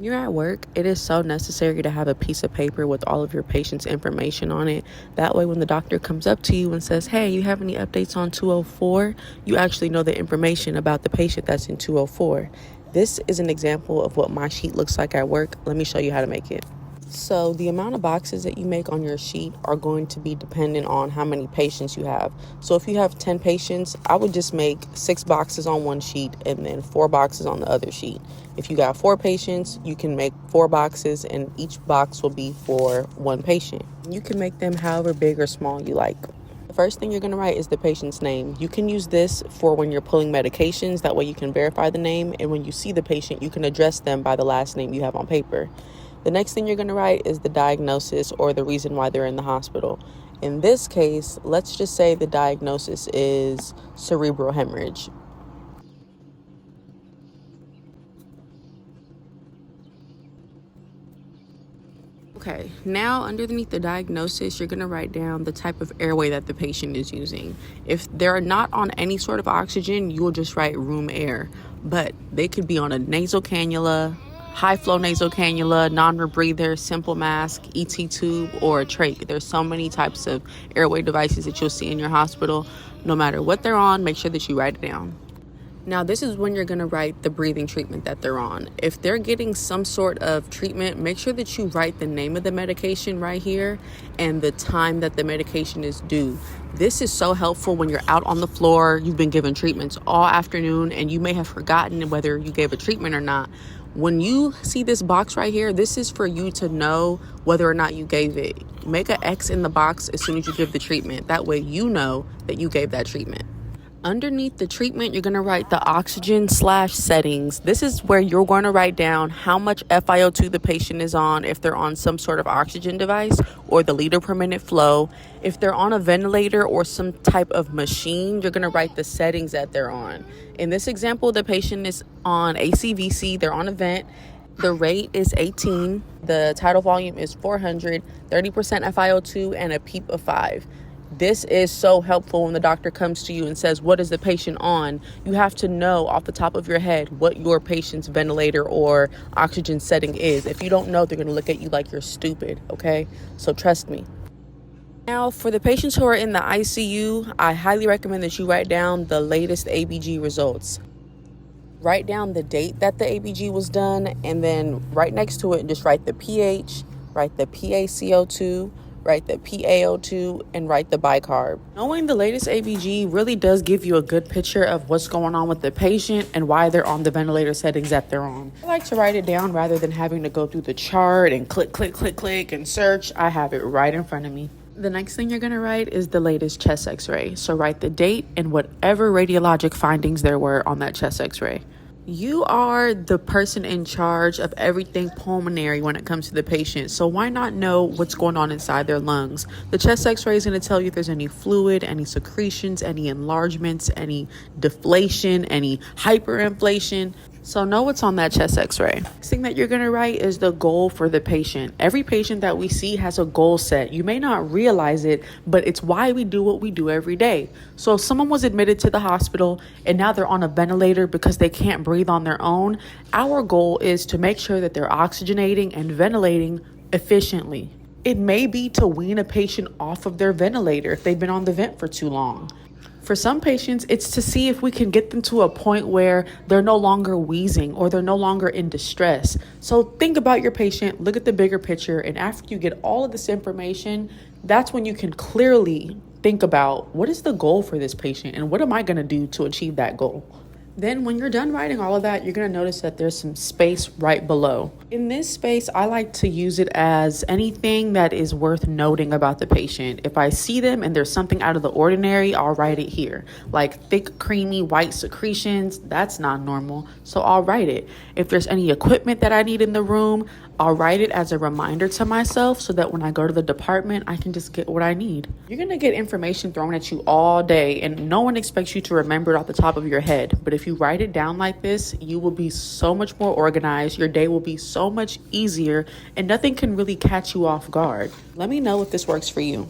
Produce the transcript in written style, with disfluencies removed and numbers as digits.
When you're at work, it is so necessary to have a piece of paper with all of your patient's information on it. That way, when the doctor comes up to you and says, hey, you have any updates on 204? You actually know the information about the patient that's in 204. This is an example of what my sheet looks like at work. Let me show you how to make it. So the amount of boxes that you make on your sheet are going to be dependent on how many patients you have. So if you have 10 patients, I would just make 6 boxes on one sheet and then 4 boxes on the other sheet. If you got 4 patients, you can make 4 boxes and each box will be for one patient. You can make them however big or small you like. The first thing you're going to write is the patient's name. You can use this for when you're pulling medications. That way you can verify the name, and when you see the patient, you can address them by the last name you have on paper. The next thing you're going to write is the diagnosis or the reason why they're in the hospital. In this case, let's just say the diagnosis is cerebral hemorrhage. Okay, now underneath the diagnosis, you're going to write down the type of airway that the patient is using. If they're not on any sort of oxygen, you will just write room air. But they could be on a nasal cannula, high flow nasal cannula, non-rebreather, simple mask, ET tube, or a trach. There's so many types of airway devices that you'll see in your hospital. No matter what they're on, make sure that you write it down. Now, this is when you're going to write the breathing treatment that they're on. If they're getting some sort of treatment, make sure that you write the name of the medication right here and the time that the medication is due. This is so helpful when you're out on the floor, you've been given treatments all afternoon, and you may have forgotten whether you gave a treatment or not. When you see this box right here, this is for you to know whether or not you gave it. Make an X in the box as soon as you give the treatment. That way you know that you gave that treatment. Underneath the treatment, you're going to write the oxygen/settings. This is where you're going to write down how much FiO2 the patient is on, if they're on some sort of oxygen device or the liter per minute flow. If they're on a ventilator or some type of machine, you're going to write the settings that they're on. In this example, the patient is on ACVC. They're on a vent. The rate is 18. The tidal volume is 400, 30% FiO2, and a PEEP of 5. This is so helpful when the doctor comes to you and says, what is the patient on? You have to know off the top of your head what your patient's ventilator or oxygen setting is. If you don't know, they're going to look at you like you're stupid, okay? So trust me. Now, for the patients who are in the ICU, I highly recommend that you write down the latest ABG results. Write down the date that the ABG was done, and then right next to it, just write the pH, write the PaCO2, write the PaO2, and write the bicarb. Knowing the latest ABG really does give you a good picture of what's going on with the patient and why they're on the ventilator settings that they're on. I like to write it down rather than having to go through the chart and click and search. I have it right in front of me. The next thing you're going to write is the latest chest x-ray. So write the date and whatever radiologic findings there were on that chest x-ray. You are the person in charge of everything pulmonary when it comes to the patient. So why not know what's going on inside their lungs? The chest x-ray is going to tell you if there's any fluid, any secretions, any enlargements, any deflation, any hyperinflation. So know what's on that chest x-ray. Next thing that you're going to write is the goal for the patient. Every patient that we see has a goal set. You may not realize it, but it's why we do what we do every day. So if someone was admitted to the hospital and now they're on a ventilator because they can't breathe on their own, our goal is to make sure that they're oxygenating and ventilating efficiently. It may be to wean a patient off of their ventilator if they've been on the vent for too long. For some patients, it's to see if we can get them to a point where they're no longer wheezing or they're no longer in distress. So think about your patient, look at the bigger picture, and after you get all of this information, that's when you can clearly think about what is the goal for this patient and what am I going to do to achieve that goal. Then when you're done writing all of that, you're going to notice that there's some space right below. In this space, I like to use it as anything that is worth noting about the patient. If I see them and there's something out of the ordinary, I'll write it here. Like thick, creamy, white secretions, that's not normal, so I'll write it. If there's any equipment that I need in the room, I'll write it as a reminder to myself so that when I go to the department, I can just get what I need. You're going to get information thrown at you all day, and no one expects you to remember it off the top of your head. But if you write it down like this, you will be so much more organized. Your day will be so much easier, and nothing can really catch you off guard. Let me know if this works for you.